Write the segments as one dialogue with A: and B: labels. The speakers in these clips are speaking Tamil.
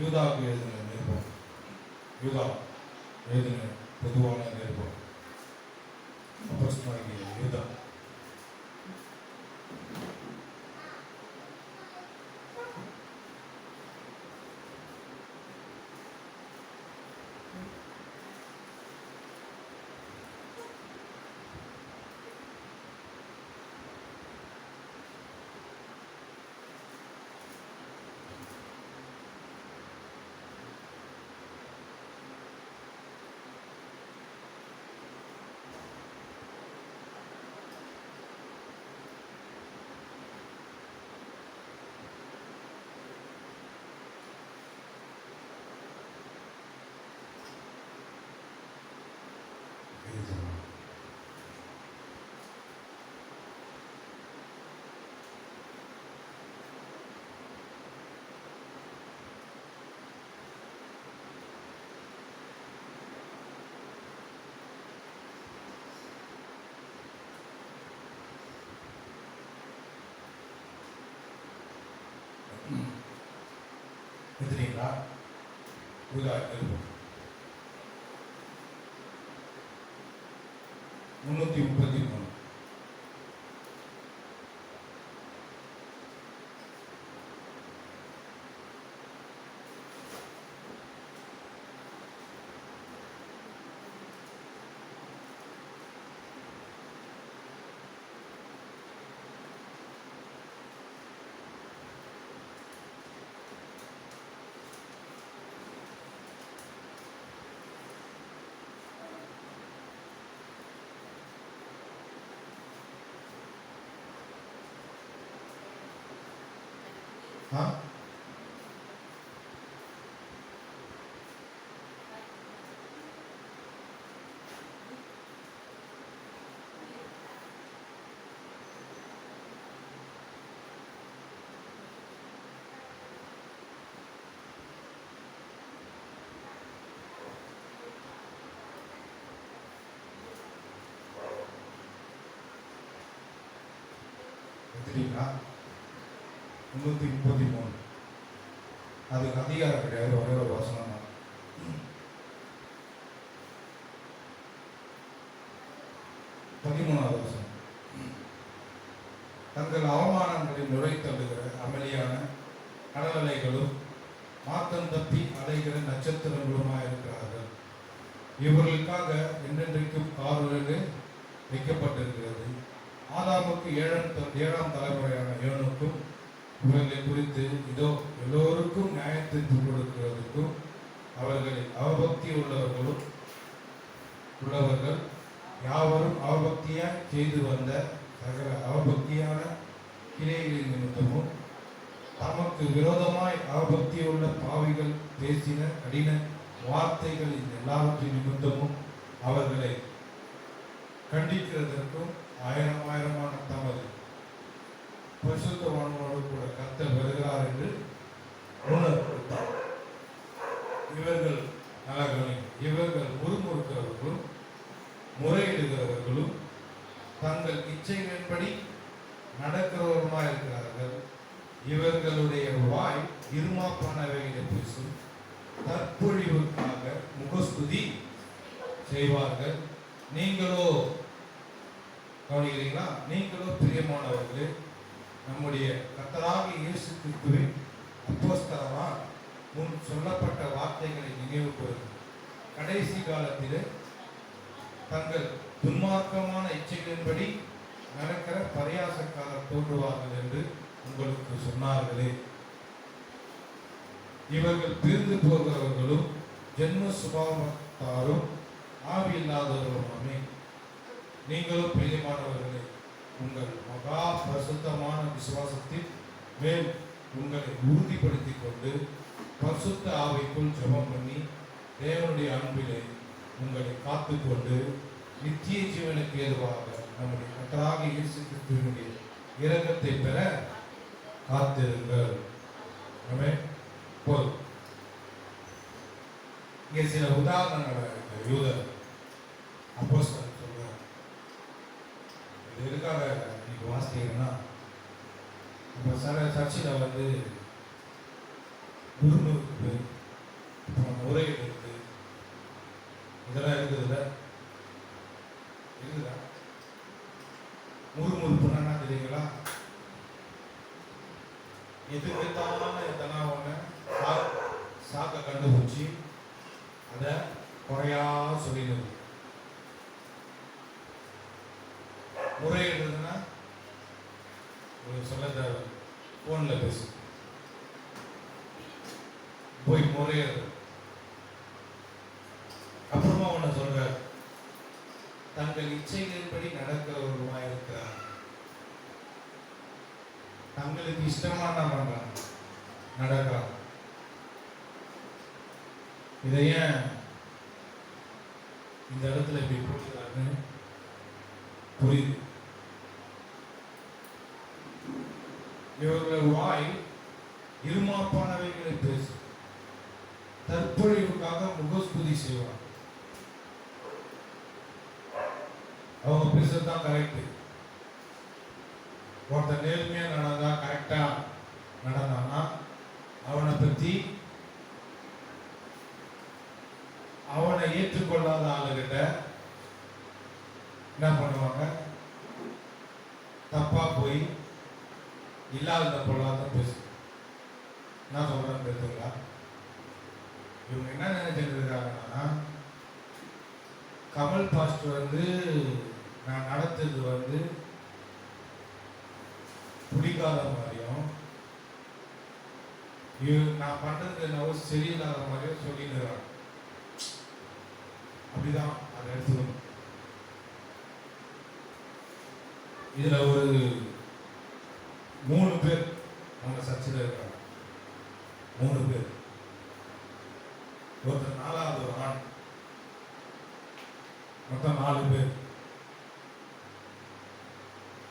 A: யூதாவுக்கு எழுதின நிருபம். யூதா எழுதின பொதுவான நிருபம். அப்போஸ்தலனாகிய யூதா. எதிரீங்களா? யூதா நிருபம் 333. எதிரீங்களா? 333. அதுக்கு அதிகாரம் கிடையாது, ஒரே ஒரு வசனம் தான். 13வது வசனம். தங்கள் அவமானங்களில் நுழை தள்ளுகிற அமளியான கடல் அலைகளும் மாத்தம் தப்பி அலைகிற நட்சத்திரங்களுமாயிருக்கிறார்கள். இவர்களுக்காக என்றென்றைக்கும் காவலுக்கு வைக்கப்பட்டிருக்கிறது. ஆதாமுக்கு 7ஆம் தலைமுறையான ஏனோக்கும் இவர்களை குறித்து இதோ எல்லோருக்கும் நியாயத்தீர்ப்பு கொடுக்கிறதுக்கும் அவர்களை அவபக்தி உள்ளவர்கள் யாவரும் அவபக்தியாய் செய்து வந்த சகல அவபக்தியான கிளைகளின் நிமித்தமும் தமக்கு விரோதமாய் அவபக்தியுள்ள பாவிகள் பேசின கடின வார்த்தைகளின் எல்லாவற்றின் நிமித்தமும் அவர்களை கண்டிக்கிறதற்கும் ஆயிரமான தமது பரிசுத்தவான்களோடு கூட கர்த்தர் வருகிறார் என்று உணர்த்தார். இவர்கள் நலகனை இவர்கள் முறுமுறுக்கிறவர்களும் முறையிடுகிறவர்களும் தங்கள் இச்சைகளின்படி நடக்கிறவருமாய் இருக்கிறார்கள். இவர்களுடைய வாய் இருமாப்பானவைகளை பேசும், தற்பொழிவுக்காக முகஸ்துதி செய்வார்கள். நீங்களோ கவனிக்கிறீங்களா? நீங்களோ பிரியமானவர்களே, நம்முடைய கர்த்தராகிய இயேசு கிறிஸ்துவின் அப்போஸ்தலரால் முன் சொல்லப்பட்ட வார்த்தைகளை நினைவு கூறுங்கள். கடைசி காலத்திலே தங்கள் துன்மார்க்கமான இச்சைகளின்படி நடக்கிற பரியாசக்காரர் தோன்றுவார்கள் என்று உங்களுக்கு சொன்னார்களே. இவர்கள் பிரிந்து போகிறவர்களும் ஜென்ம சுபாவத்தாரும் ஆவி இல்லாதவர்களுமே. நீங்களும் பிரியமானவர்களே, உங்கள் மகா பரிசுத்தமான விசுவாசத்தின் மேல் உங்களை உறுதிப்படுத்திக் கொண்டு பரிசுத்த ஆவிக்குள் ஜெபம் பண்ணி தேவனுடைய அன்பிலே உங்களை காத்துக்கொண்டு நித்திய ஜீவனுக்கு ஏதுவாக நம்முடைய கர்த்தராகிய இயேசு கிறிஸ்துவினுடைய இரக்கத்தை பெற காத்திருங்கள். போதும். இங்கே சில உதாரணங்களை யூதர் அப்போஸ்தலன் சொல்றார். இது எதுக்காக இன்னைக்கு வாசித்தீங்கன்னா, இப்போ சில சர்ச்சில் முருமுறுப்பு முறுமுறுப்பு, அப்புறம் முறையிடுறது, இதெல்லாம் இருக்குதுல்ல, இருக்குதா? முறுமுறுப்புன்னா என்ன தெரியுங்களா? எதுக்கு எடுத்தாலும் எத்தனா ஒன்று சாக்க கண்டுபிடிச்சி அதை குறையா சொல்லிடுது. முறையிடுறதுன்னா சொல்ல தேவை, ஃபோனில் பேசு போய் முறையிடுறது. அப்புறமா ஒன்று சொல்றார், தங்கள் இச்சைகளின்படி நடக்கிறவர்களுமா இருக்கிறார். தங்களுக்கு இஷ்டமா என்ன பண்றாங்க, நடக்கிறாங்க. இதை ஏன் இந்த இடத்துல இப்படி போட்டுக்கிறாருன்னு புரியுது. இவர்கள் வாய் இருமாப்பானவைகளை பேசு, தற்பொழிவுக்காக முகஸ்துதி செய்வார். அவங்க பேசுறதுதான் கரெக்ட். ஒருத்தர் நேர்மையா நடந்தா, கரெக்டா நடந்தான்னா அவனை பத்தி அவனை ஏற்றுக்கொள்ளாத ஆளுகிட்ட என்ன பண்ணுவாங்க, தப்பா போய் இல்லாத பொல்லாத பேசு. என்ன சொல்றேன்னு தெரியுங்களா? இவங்க என்ன நினைச்சிட்டு இருக்காங்கன்னா, கமல் பாஸ்டர் நான் நடத்துறது பிடிக்காத மாதிரியும், நான் பண்றது என்னவோ சரியில்லாத மாதிரியும் சொல்லிடுறாங்க. அப்படிதான் அதை எடுத்துக்கணும். இதுல ஒரு 3 பேர் அவங்க சர்ச்சில் இருக்காங்க. 3 பேர். ஒருத்தர் 4வது ஒரு ஆண், மொத்தம் 4 பேர்.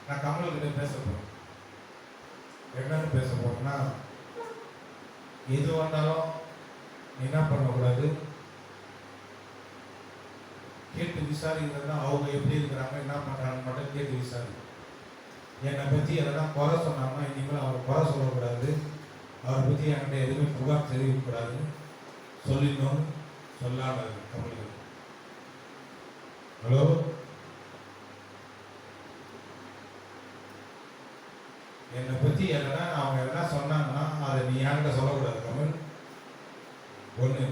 A: நான் கமல்கிட்ட பேச போறேன். என்னன்னு பேச போறேன்னா, எது வந்தாலும் என்ன பண்ணக்கூடாது, கேட்டு விசாரிக்கிறதுனா அவங்க எப்படி இருக்கிறாங்க, என்ன பண்றாங்க மட்டும் கேட்டு விசாரி. என்னை பற்றி எதனா குறை சொன்னாங்கன்னா இனிமேல் அவர் குறை சொல்லக்கூடாது, அவரை பற்றி என்கிட்ட எதுவுமே புகார் தெரிவிக்கக்கூடாதுன்னு சொல்லிடணும்னு சொல்லாம தமிழ். ஹலோ, என்னை பற்றி எதனா அவங்க எதனா சொன்னாங்கன்னா அதை நீ என்கிட்ட சொல்லக்கூடாது தமிழ். ஒன்று,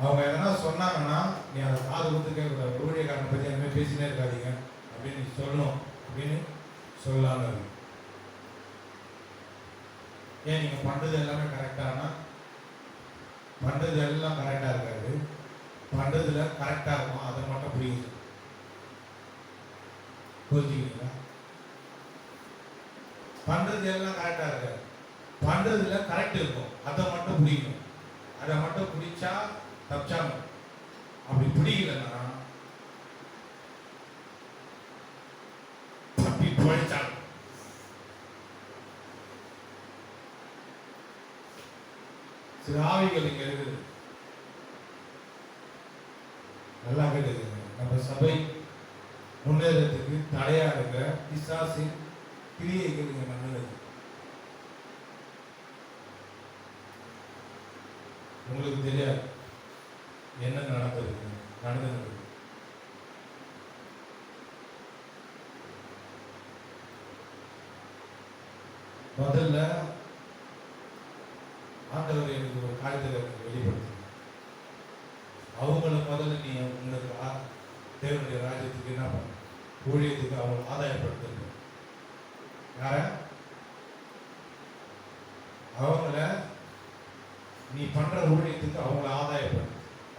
A: அவங்க எதனா சொன்னாங்கன்னா நீ அதை காது கொடுத்து கேட்கக்கூடாது. ஊழியக்காரனை பற்றி எதுவுமே பேசினே இருக்காதீங்க அப்படின்னு நீ சொல்லணும் அப்படின்னு சொல்லாம. ஏன் நீங்கள் பண்ணுறது எல்லாமே கரெக்டானா, பண்ணுறது எல்லாம் கரெக்டாக இருக்காது, பண்ணுறதுல கரெக்டாக இருக்கும், அதை மட்டும் புரியுது. புரிஞ்சுக்கிறீங்களா? பண்ணுறது எல்லாம் கரெக்டாக இருக்காது, பண்ணுறதுல கரெக்ட் இருக்கும், அதை மட்டும் புரியணும். அதை மட்டும் பிடிச்சா தப்பிச்சாங்க. அப்படி பிடிக்கலன்னா தப்பி போயிச்சாங்க. சில ஆவிகள் இங்க இருக்குது. நல்லா கேட்டுக்குங்க. நம்ம சபை முன்னேறத்துக்கு தடையா இருக்கிற பிசாசின் கிரியைகள் இங்க நடந்தது. உங்களுக்கு தெரியாது என்ன நடந்தது. முதல்ல ஆண்டவர் எனக்கு ஒரு காரியத்தை வெளிப்படுத்த, அவங்கள முதல்ல நீ உங்களுக்கு தேவனுடைய ராஜ்யத்துக்கு என்ன பண்ண, ஊழியத்துக்கு அவங்களை ஆதாயப்படுத்த. யார? அவங்கள நீ பண்ற ஊழியத்துக்கு அவங்கள ஆதாயப்படு,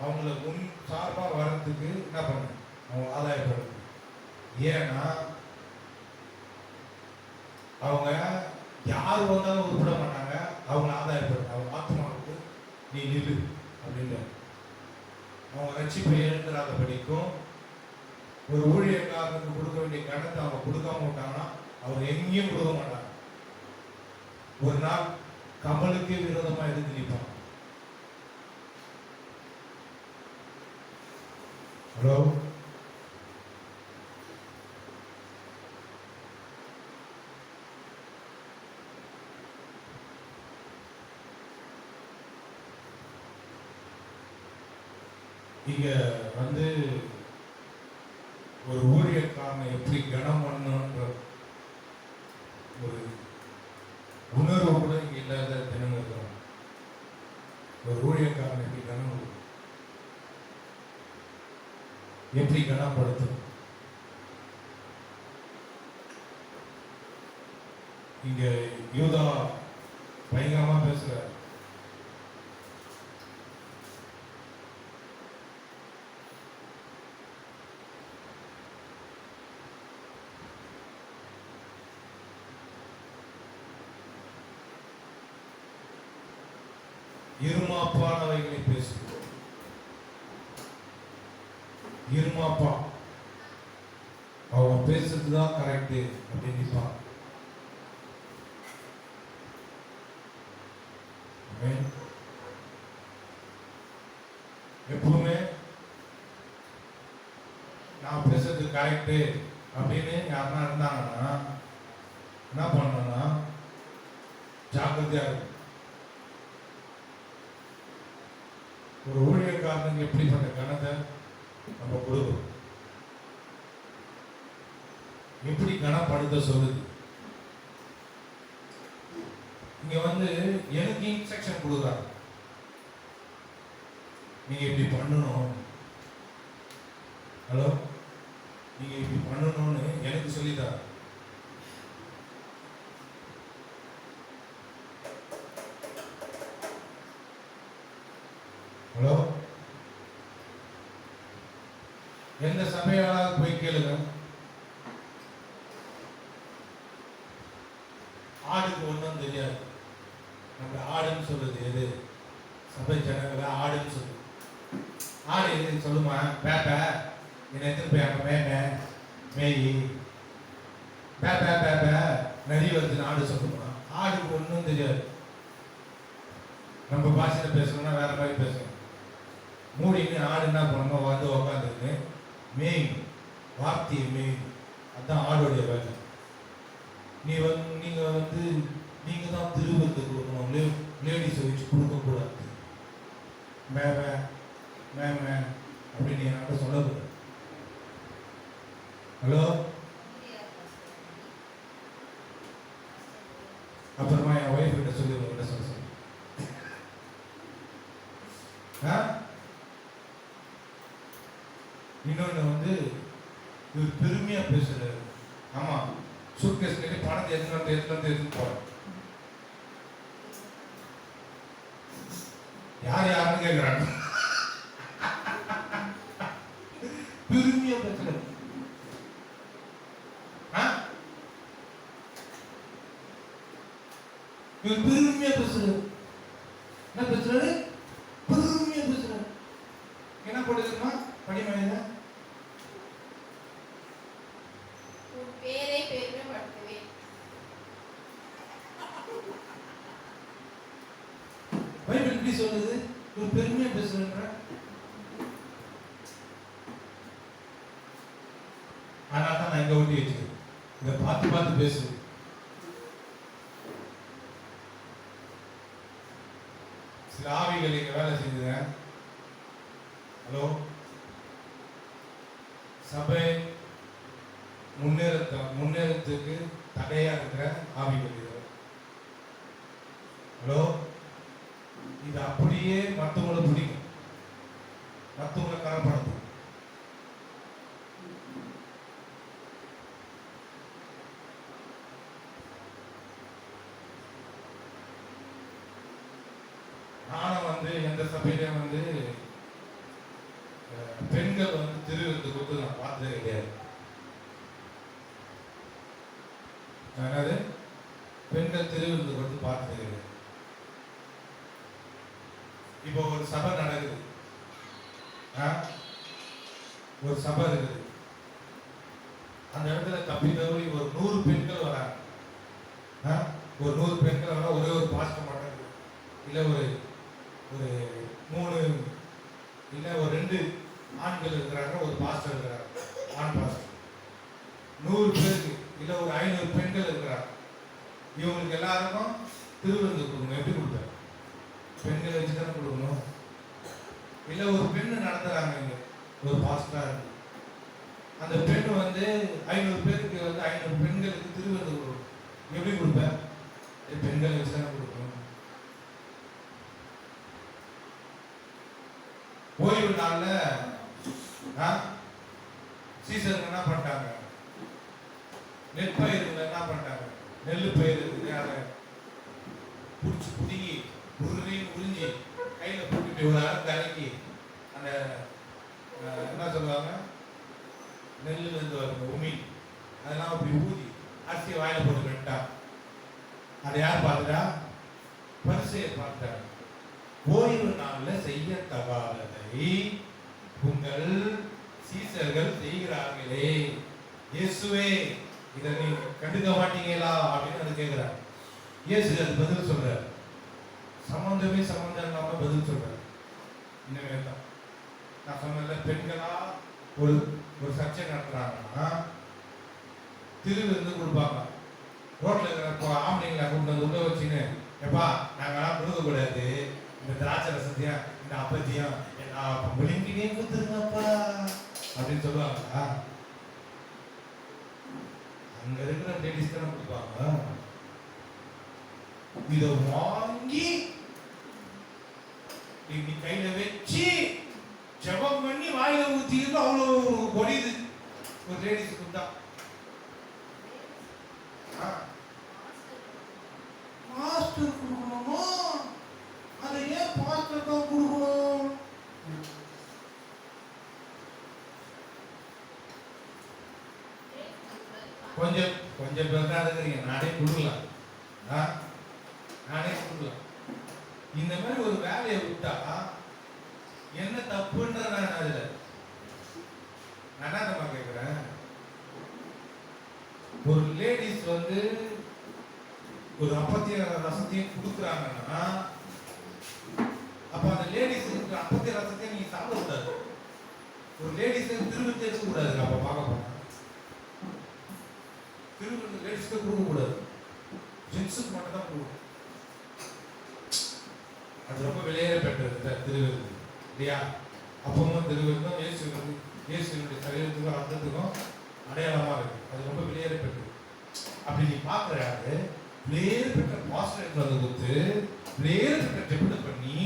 A: அவங்கள முன் சார்பாக வர்றதுக்கு என்ன பண்ணு, அவங்க ஆதாயப்படுது. ஏன்னா அவங்க யார் வந்தாலும் உருப்பிட மாட்டாங்க, அவங்கள ஆதாயப்படு, அவங்க ஆத்மாவுக்கு நீ நில்லு அப்படின்ற. அவங்க ரட்சிப்பை எழுந்துறாத படிக்கும். ஒரு ஊழியக்காரனுக்கு கொடுக்க வேண்டிய கணத்தை அவங்க கொடுக்காம விட்டாங்கன்னா அவங்க எங்கேயும் கொடுக்க மாட்டாங்க. ஒரு நாள் கமலுக்கே விரோதமா எதிர்த்து நிற்பாங்க. ஹலோ, இங்க வந்து ஒரு ஊழியக்காரனை எப்படி கனம் பண்ணணுன்ற ஒரு உணர்வு கூட இங்க இல்லாத தினம் இருக்கிறோம். ஒரு ஊழியக்காரனை எப்படி எப்படி கனப்படுத்தும். இங்க யூதா பயங்கரமா பேசுற. இருமாப்பானவைகளை பேசுகிறோம். இருமாப்பா அவன் பேசுறதுதான் கரெக்டு அப்படின்னு நினைப்பான். எப்பவுமே நான் பேசுறது கரெக்டு அப்படின்னு யாருன்னா இருந்தாங்கன்னா என்ன பண்ணணும்னா ஜாக்கிரதையா இருக்கும். ஒரு ஊழியக்காரனுக்கு எப்படிப்பட்ட கணத்தை நம்ம கொடுக்கணும், எப்படி கனப்படுத்த சொல்லுது. இங்க வந்து எனக்கு இன்ஸ்ட்ரக்ஷன் கொடுக்குறாங்க, நீங்க இப்படி பண்ணணும். ஹலோ, நீங்க இப்படி பண்ணணும்னு எனக்கு சொல்லித்தார. ஹலோ, எந்த சபையாளாவது போய் கேளுங்க, ஆடுக்கு ஒன்றும் தெரியாது. நம்ம ஆடுன்னு சொல்றது எது? சபை ஜனங்களை ஆடுன்னு சொல்லுது. ஆடு எது சொல்லுமா? பேப்ப என்னை எடுத்துட்டு போய் அங்கே மேய் பேப்ப நரி வருதுன்னு ஆடு சொல்லுமா? ஆடுக்கு ஒன்றும் தெரியாது. நம்ம பாஷையில் பேசணும்னா வேற மாதிரி பேசணும். மூடின்னு ஆடு என்ன பண்ணணும், வந்து உக்காந்துருக்கு மேய், வார்த்தையை மேய், அதுதான் ஆடுடைய வேலை. நீங்க தான் திருவத்தை கொடுக்கணும், லேடிஸை வச்சு கொடுக்கக்கூடாது. மேம அப்படின்னு என்கிட்ட சொல்லக்கூடாது. ஹலோ, அப்புறமா என் ஒய்ஃப் கிட்ட சொல்லி உங்ககிட்ட சொல்ல சொல்லு. இன்னொன்று வந்து இவர் பெருமையா பேசுறாரு. ஆமா, சூட்கேஸ் கட்டி பணத்தை எடுத்துட்டு போறேன். யாருன்னு கேட்கிறாங்க. பெருமையா பேசுறாரு. இவர் பெருமையா பேசுறாரு. என்ன பேசுறாரு? பெருமையா பேசுறாரு. என்ன போட்டுக்கிறோமா படிமனையில? பைபிள் எப்படி சொல்லுது? ஒரு பெருமையா பேசுறேன்ற. ஆனால் தான் நான் இங்க ஒட்டி வச்சு இதை பார்த்து பேசு. சில ஆவிகள் இங்க வேலை செய்யுங்க. ஹலோ, சபை முன்னேறத்துக்கு தடையா இருக்கிற ஆவிகள் இது. ஹலோ, இது அப்படியே மற்றவங்களை பிடிக்கும், மற்றவங்களை கரப்படுத்தும். நானும் வந்து எந்த சபையிலும் வந்து பெண்கள் வந்து திருவிழத்து கொடுத்து நான் பார்த்ததே கிடையாது. அதாவது பெண்கள் திருவிழத்து கொடுத்து பார்த்ததே கிடையாது. இப்போ ஒரு சபை நடக்குது, ஒரு சபை இருக்குது. அந்த இடத்துல தப்பி தவறி ஒரு 100 பெண்கள் வராங்க. ஒரு 100 பெண்கள் வர ஒரே ஒரு பாஸ்டர் மட்டும் இருக்கு. இல்லை ஒரு 3 இல்லை ஒரு 2 ஆண்கள் இருக்கிறாங்க, ஒரு பாஸ்டர் இருக்கிறாங்க, ஆண் பாஸ்டர். 100 பேருக்கு இல்லை ஒரு 500 பெண்கள் இருக்கிறாங்க. இவங்களுக்கு எல்லாருக்கும் திருவிருந்து கொடுக்கணும். எப்படி கொடுத்தாரு? பெண்களை வச்சு தானே கொடுக்கணும். இல்லை ஒரு பெண்ணு நடத்துறாங்க, ஒரு பாஸ்டரா இருக்கு. அந்த பெண் வந்து 500 பேருக்கு வந்து 500 பெண்களுக்கு திருவிருந்தம் எப்படி கொடுப்பேன்? பெண்களை வச்சு தானே கொடுக்கணும். ஓய்வு நாள்ல சீசருக்கு என்ன பண்ணிட்டாங்க? நெற்பயிர்கள் என்ன பண்ணிட்டாங்க? நெல்லு பயிர் இருக்குது, அதை பிடிச்சி புடுங்கி உறிஞ்சி கையில் போட்டுட்டு ஒரு அரை கலக்கி அந்த என்ன சொல்லுவாங்க, நெல்லுல இருந்து வரும் உமி அதெல்லாம் அப்படி ஊதி அரிசியை வாயில போட்டு கட்டா. அதை யார் பார்த்துட்டா? பரிசேயர் பார்த்தார். ஓய்வு நாளில் செய்யத்தகாததை உங்கள் சீசர்கள் செய்கிறார்களே, இயேசுவே இதை நீ கண்டுக்க மாட்டீங்களா அப்படின்னு அது கேட்கிறார். இயேசு அது பதில் சொல்றார். சம்பந்தம் இல்லாம பதில் சொல்றார். இன்னமே தான் நான் சொன்ன பெண்களா ஒரு சர்ச்சை நடத்துறாங்கன்னா திருவிருந்து கொடுப்பாங்க. ரோட்ல இருக்கிற ஆம்பளைங்களை கொண்டு வந்து உள்ள வச்சுன்னு, எப்பா நாங்களாம் கொடுக்க கூடாது, இந்த திராட்சை ரசத்தையும் இந்த அப்பத்தையும் எல்லா பொங்கலிங்கினே கொடுத்துருங்கப்பா அப்படின்னு சொல்லுவாங்களா? அங்க இருக்கிற லேடிஸ் தானே கொடுப்பாங்க. இதை வாங்கி இப்படி கையில வச்சு ஜெபம் பண்ணி வாயில ஊத்திட்டு அவ்வளவு பொடியுது ஒரு லேடிஸ் கொடுத்தா. பாஸ்டர் கொடுக்கணுமோ? அதை ஏன் பாஸ்டர் தான் கொடுக்கணும்? கொஞ்சம் பேர் தான் இருக்கிறீங்க. நானே கொடுக்கலாம். இந்த மாதிரி ஒரு வேலையை விட்டா என்ன தப்புன்ற நான் அதுல நான் கேட்கிறேன். ஒரு லேடிஸ் வந்து ஒரு அப்பத்திய ரசத்தையும் கொடுக்குறாங்கன்னா அப்ப அந்த லேடிஸ் அப்பத்திய ரசத்தையும் நீங்க சாப்பிட கூடாது. ஒரு லேடிஸ் திருவிழத்தை எடுக்க கூடாது. அப்ப பார்க்க போனா திருவிழத்தை லேடிஸ்க்கு கொடுக்க கூடாது, ஜென்ஸுக்கு மட்டும் தான் கொடுக்கணும். அது ரொம்ப விலையேற பெற்றது திருவிருந்து இல்லையா? அப்பவும் திருவிருந்தும் இயேசுவினுடைய சரீரத்துக்கும் அர்த்தத்துக்கும் அடையாளமா இருக்கு. அது ரொம்ப விலையேற பெற்றது. அப்படி நீ பார்க்குற யாரு விலையேற பெற்ற பாஸ்டர் வந்து கொடுத்து விலையேற பெற்ற ஜெபத்தை பண்ணி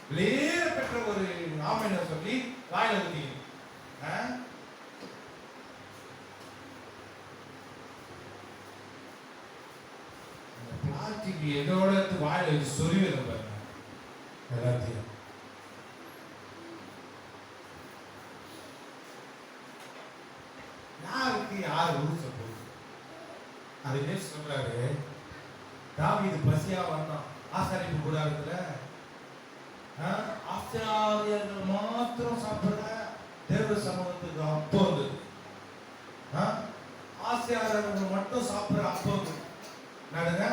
A: விலையேற பெற்ற ஒரு நாம சொல்லி வாயில ஊத்தி பிளாஸ்டிக் எதோட வாயில வச்சு சொருவிடும் பாருங்க எல்லாத்தையும். யாருக்கு யார் உருச போகுது? அதுவே சொல்றாரு, தாவீது பசியா வந்தான் ஆசாரிப்பு கூடாரத்துல. ஆசாரியர்கள் மாத்திரம் சாப்பிட தேவ சமூகத்துக்கு அப்போ வந்தது. ஆசாரியர்கள் மட்டும் சாப்பிடுற அப்போ வந்து நாடுங்க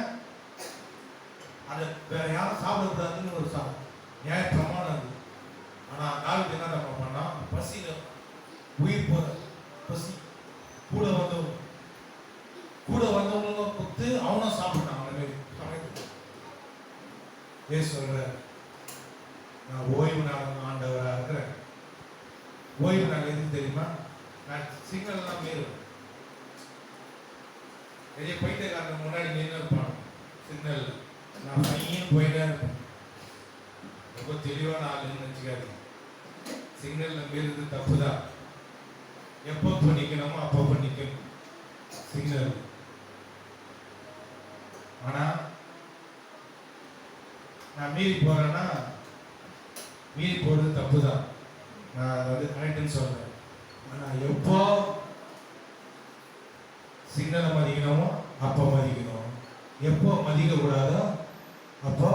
A: அதை வேற யாரும் சாப்பிடக்கூடாதுன்னு ஒரு நியாய பிரமாணம் இருக்கு. ஆனா தாவீது என்ன நம்ம பண்ணா, பசியில உயிர் போற பசி கூட வந்தவங்க கொடுத்து அவனும் சாப்பிட்டான். சொல்ற நான் ஓய்வு நாள் ஆண்டவராக இருக்கிறேன். ஓய்வு நாள் எதுக்கு தெரியுமா? நான் சிக்னல் எல்லாம் மீறுவேன். பெரிய பைத்தியக்காரன் முன்னாடி நின்று இருப்பான் சிக்னல், நான் பையன் போயிட்டே இருப்பேன். ரொம்ப தெளிவான ஆளுன்னு வச்சுக்காது. சிக்னல்ல மீறுது தப்புதான். எப்போ பண்ணிக்கணுமோ அப்போ பண்ணிக்கணும் சிக்னல். ஆனா நான் மீறி போறேன்னா மீறி போறது தப்புதான். நான் அதை வந்து கரெக்டுன்னு சொல்றேன். ஆனா எப்போ சிக்னலை மதிக்கணுமோ அப்போ மதிக்கணும். எப்போ மதிக்க கூடாதோ அப்போ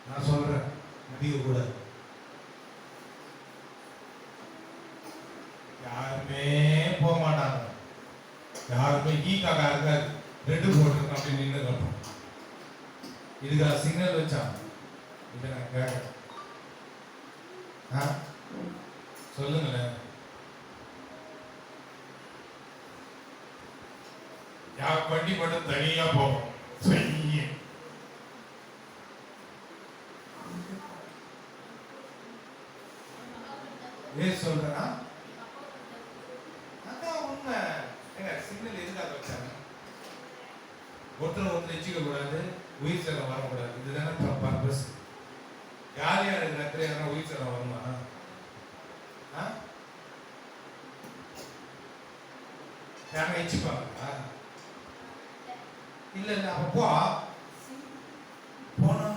A: நான் சொல்றேன் மதிக்க கூடாது. யாருமே போக மாட்டாங்க. யாருமே ஈக்காக இருக்காது. ரெண்டு போட்டு அப்படின்னு நின்று இருப்போம். இதுக்கு சிக்னல் வச்சான். இதை நான் கேட்க சொல்லுங்களேன். யார் வண்டி மட்டும் தனியா போகும் செய்ய ஏன் சொல்றேன்னா அதான் உண்மை. ஏங்க சிக்னல் எதுக்காக வச்சாங்க? ஒருத்தர் எச்சிக்க கூடாது, உயிர் சேதம் வரக்கூடாது. இதுதானே பர்பஸ். யார் யார் இருக்கிற யாரா உயிர் சேதம் வருமா? யாரும் எச்சிப்பாங்களா? இல்ல இல்ல. அப்போ போனா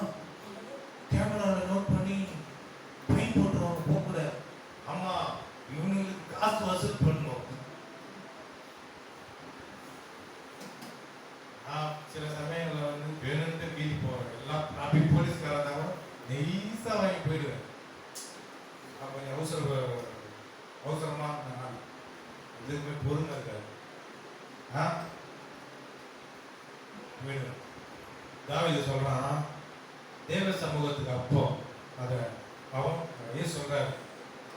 A: கேமராவில் நோட் பண்ணி ஃபைன் போட்டுருவாங்க. போகக்கூடாது. ஆமா, இவனுங்களுக்கு காசு வசூல் பண்ணணும். சில சமயங்களில் வந்து வேணும்னு மீறி போவேன். எல்லாம் டிராபிக் போலீஸ்காரங்க நெய்ஸா வாங்கி போயிடுவேன். கொஞ்சம் அவசரமா எதுக்குமே பொறுமை இருக்காது. போயிடுவேன். தாவீது சொல்றான், தேவ சமூகத்துக்கு அப்போ அத அவன் ஏன் சொல்றாரு,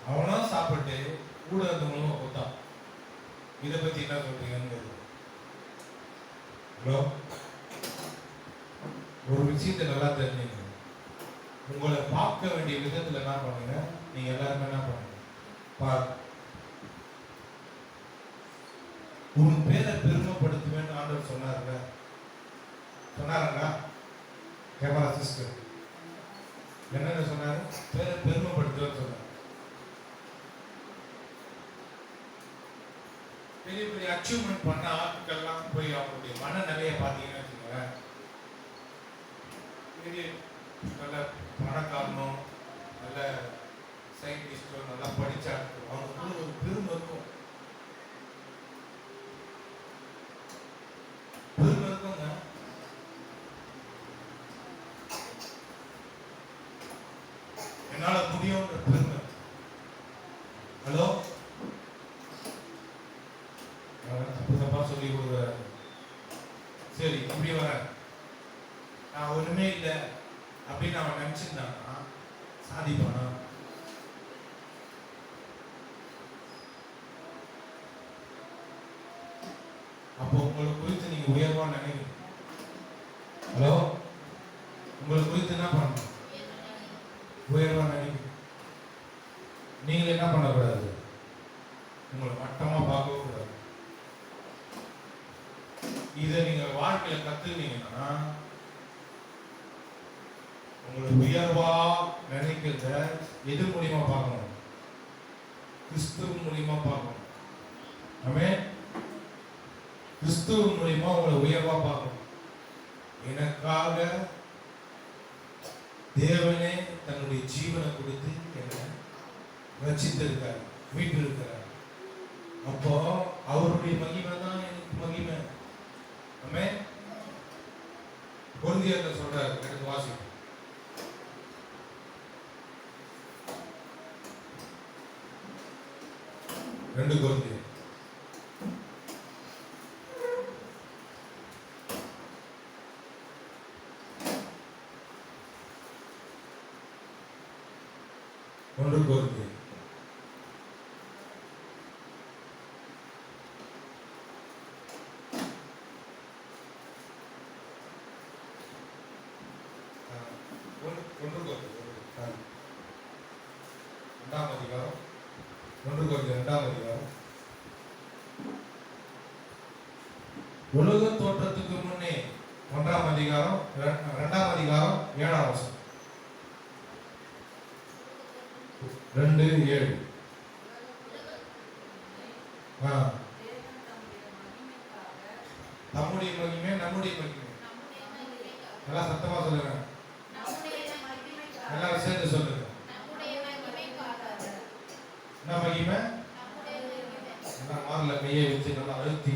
A: அவனும் சாப்பிட்டு கூட இருந்தவங்களும் கொடுத்தான். இதை பத்தி என்ன சொல்றீங்க? ஹலோ, ஒரு விஷயத்தை நல்லா தெரிஞ்சுங்க. உங்களை பார்க்க வேண்டிய விதத்துல என்ன பண்ணுங்க, நீங்க எல்லாருமே என்ன பண்ணுங்க, பாருங்க. உன் பேரை பெருமைப்படுத்துவேன்னு ஆண்டவர் சொன்னார்ல, சொன்னாருங்களா? கேமரா சிஸ்டர் என்னென்ன சொன்னாரு? பேரை பெருமைப்படுத்துவேன்னு சொன்னார். பெரிய பெரிய அச்சீவ்மெண்ட் பண்ண ஆட்கள்லாம் போய் அவங்களுடைய மனநிலையை பார்த்தீங்கன்னா வச்சுக்கோங்க, பெரிய நல்ல பணக்காரனோ நல்ல சயின்டிஸ்டோ நல்லா படிச்சா அவங்களுக்கு ஒரு பெருமை இருக்கும். பெருமை இருக்குங்க. என்னால முடியும்ன்ற பெருமை. ஹலோ, தப்பா சொல்லி கொடுக்குறாரு. சரி, இப்படி வர நான் ஒண்ணுமே இல்லை அப்படின்னு அவன் நினைச்சிருந்தான்னா சாதிப்பானா? அப்போ உங்களை குறித்து நீங்க உயர்வா நினைக்கிறீங்க. ஹலோ, உங்களை குறித்து என்ன பண்ணணும்? உயர்வா நினைக்கிறீங்க. நீங்க என்ன பண்ணக்கூடாது? உங்களை மட்டமா பார்க்க கூடாது. இதை நீங்க வாழ்க்கையில கத்துனீங்கன்னா உங்களை உயர்வா நினைக்கிறத எது மூலியமா பார்க்கணும்? கிறிஸ்துவ மூலியமா பார்க்கணும். ஆமென். கிறிஸ்துவ மூலியமா உங்களை உயர்வா பார்க்கணும். எனக்காக தேவனே தன்னுடைய ஜீவனை கொடுத்து என்னை ரட்சித்திருக்கார், மீட்டிருக்கிறார். அப்போ அவருடைய மகிமை தான் எனக்கு மகிமை. ஆமென். கொரிந்தியர்ல சொல்றாரு, எடுத்து வாசிப்போம். 2 கொரிந்தியர் 1 கொரிந்தியர் 2ஆம் அதிகாரம் 1 கொரிந்தியர் 2ஆம் அதிகாரம். உலக தோற்றத்துக்கு முன்னே 1ஆம் அதிகாரம் 2ஆம் அதிகாரம் 7ஆம் வசனம். 2:7. நம்முடைய மகிமை, நம்முடைய மகிமை. நல்லா சத்தமா சொல்லுங்க. எல்லாரும் சேர்ந்து சொல்லுங்க. என்ன மகிமை? நல்லா மார்ல கையை வச்சு நல்லா அழுத்தி,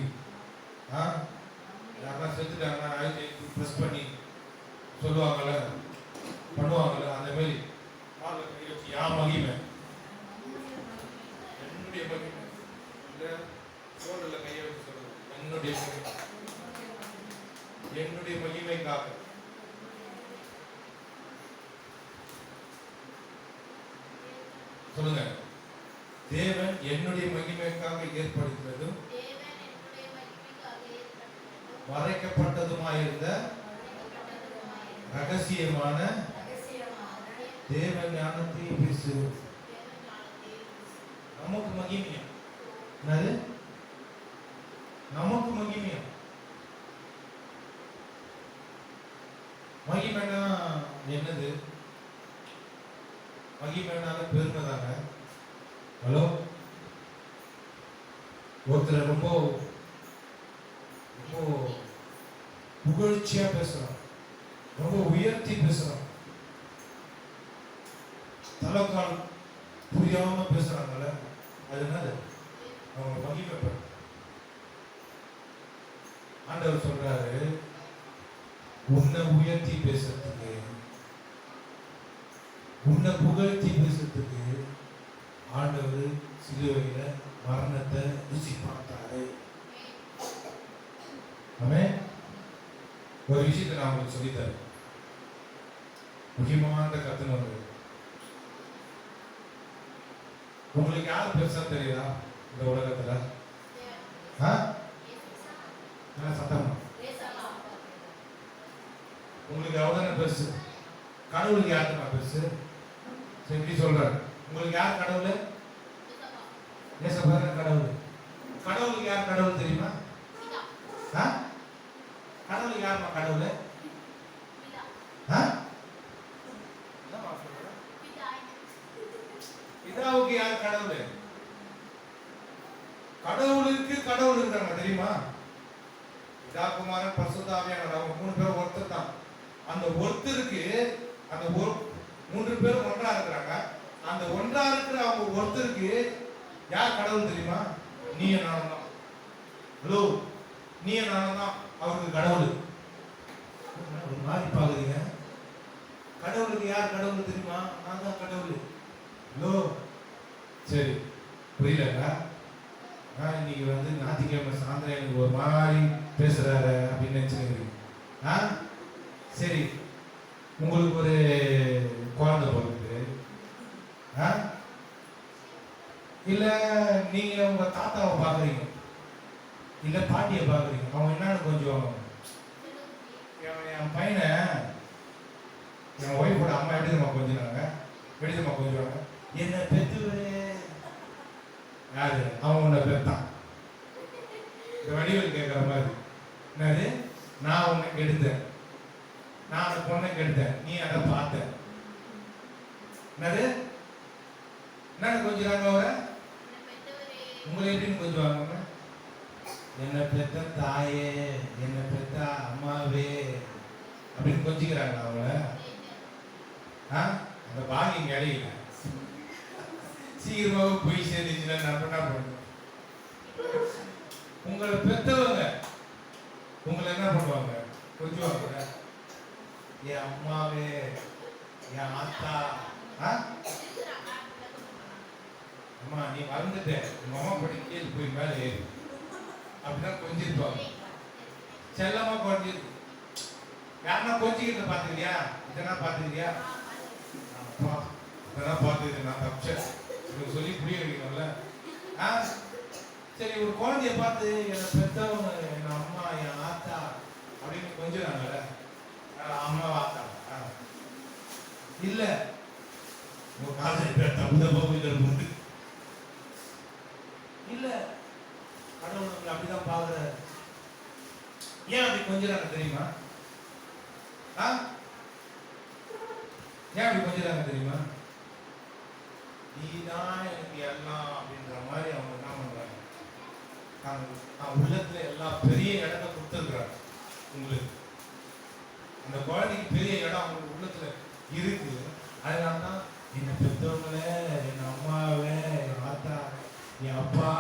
A: யாரெல்லாம் செத்துட்டாங்கன்னா அழுத்தி ப்ரெஸ் பண்ணி சொல்லுவாங்கல்ல, பண்ணுவாங்கல்ல, அந்த மாதிரி மார்ல கையை வச்சு யா மகிமை, என்னுடைய மகிமை. இல்லை சோழல கையை வச்சு சொல்லுங்க, என்னுடைய மகிமை, என்னுடைய மகிமைக்காக. சொல்லுங்க. தேவன் என்னுடைய மகிமைக்காக ஏற்படுத்தினதும் மறைக்கப்பட்டதுமாயிருந்த ரகசியமான தேவ ஞானத்தை பேசுவோம். நமக்கு மகிமையம். என்னது? நமக்கு மகிமையம். மகிமைனா என்னது? மகிமைனால பெருமை தாங்க. ஹலோ, ஒருத்தர் ரொம்ப ரொம்ப புகழ்ச்சியா பேசுறான், ரொம்ப உயர்த்தி பேசுறான், தலைக்கால் புரியாம பேசுறாங்கல்ல, அது என்னது? அவங்க மகிமை. ஆண்டவர் சொல்றாரு, உன்னை உயர்த்தி பேசுறதுக்கு, உன்னை புகழ்த்தி பேசுறதுக்கு ஆண்டவர் சிலுவையில மரணத்தை ருசி பார்த்தாரு. ஆமென். ஒரு விஷயத்தை நான் உங்களுக்கு சொல்லித்தரேன், முக்கியமான கத்துனது. உங்களுக்கு யார் பெருசா தெரியுதா இந்த உலகத்துல? சத்தமா உங்களுக்கு எவ்வளவு பெருசு? கடவுளுக்கு யாருக்குமா பெருசு? எப்படி சொல்றாரு? உங்களுக்கு யார் கடவுள்? கடவுள். கடவுளுக்கு யார் கடவுள் தெரியுமா? கடவுளுக்கு யாருமா கடவுள்? பிதாவுக்கு யார் கடவுள்? கடவுளுக்கு கடவுள் இருக்காங்க தெரியுமா? பிதா, குமாரன், பரிசுத்த ஆவியானவர், அவங்க 3 பேரும் ஒருத்தர் தான். அந்த ஒருத்தருக்கு, அந்த 3 பேரும் ஒன்றா இருக்கிறாங்க. அந்த ஒன்றா இருக்கிற அவங்க ஒருத்தருக்கு யார் கடவுள் தெரியுமா? நீ நானும் தான். ஹலோ, நீ நானும் தான் அவருக்கு கடவுள். ஒரு மாதிரி பாக்குறீங்க. கடவுளுக்கு யார் கடவுள் தெரியுமா? நான் தான் கடவுள். ஹலோ, சரி, புரியலங்களா? இன்னைக்கு வந்து ஞாயிற்றுக்கிழமை சாயந்தரம் எனக்கு ஒரு மாதிரி பேசுறாரு அப்படின்னு நினைச்சுக்கிறீங்க. சரி, உங்களுக்கு ஒரு குழந்தை பிறகுது, இல்ல நீங்க உங்க தாத்தாவை பாக்குறீங்க, இல்ல பாட்டியை பாக்குறீங்க. அவங்க என்னன்னு கொஞ்சம், என் பையனை என் ஒய்ஃபோட அம்மா எடுத்துமா கொஞ்சினாங்க, எடுத்துமா கொஞ்சுவாங்க. என்ன பெத்து யாரு? அவன் உன்னை பெத்தான். இந்த வடிவில் கேட்குற மாதிரி, என்னது? நான் உன்னை கெடுத்தேன், நான் அந்த பொண்ணை கெடுத்தேன், நீ அதை பார்த்த. என்னது? என்னன்னு கொஞ்சிறாங்க அவரை? உங்களை எப்படின்னு கொஞ்சுவாங்க? என்னை பெத்த தாயே, என்னை பெத்த அம்மாவே அப்படின்னு கொஞ்சிக்கிறாங்க அவங்கள. அந்த பாகியம் கிடைக்கல. சீக்கிரமாக போய் சேர்ந்துச்சுன்னா நான் என்ன பண்ணுவேன்? உங்களை பெத்தவங்க உங்களை என்ன பண்ணுவாங்க? கொஞ்சுவாங்க. என் அம்மாவே, என் ஆத்தா, அம்மா நீ மறந்துட்ட, உங்க அம்மா படிக்க போய் மேலே ஏறி அப்படிதான் கொஞ்சிருப்பாங்க. செல்லமா கொஞ்சி யாருன்னா கொஞ்சிக்கிறத பார்த்துக்கிறியா? இதெல்லாம் பார்த்துக்கிறியா? இதெல்லாம் பார்த்துக்கிட்டு நான் தப்பிச்சேன் சொல்லி புரிய வைக்கணும்ல. சரி, ஒரு குழந்தைய பார்த்து என்னை பெற்றவங்க, என் அம்மா, என் ஆத்தா அப்படின்னு கொஞ்சிறாங்கல்ல, அம்மா ஆத்தா இல்ல, உங்க காலை தப்பு தப்பா உண்டு இல்ல. கடவுள் அப்படிதான் பாக்குற. ஏன் அப்படி கொஞ்சிறாங்க தெரியுமா? ஏன் அப்படி கொஞ்சிறாங்க தெரியுமா? நீதான் எனக்கு எல்லாம் அப்படின்ற மாதிரி அவங்க என்ன பண்றாங்க? நான் உள்ளத்துல எல்லா பெரிய இடத்தை கொடுத்துருக்குறாங்க உங்களுக்கு. அந்த குழந்தைக்கு பெரிய இடம் அவங்க உள்ளத்துல இருக்கு. அதனால்தான் என்னை பெற்றவங்கள, என் அம்மாவை, என் ஆத்தா, என் அப்பா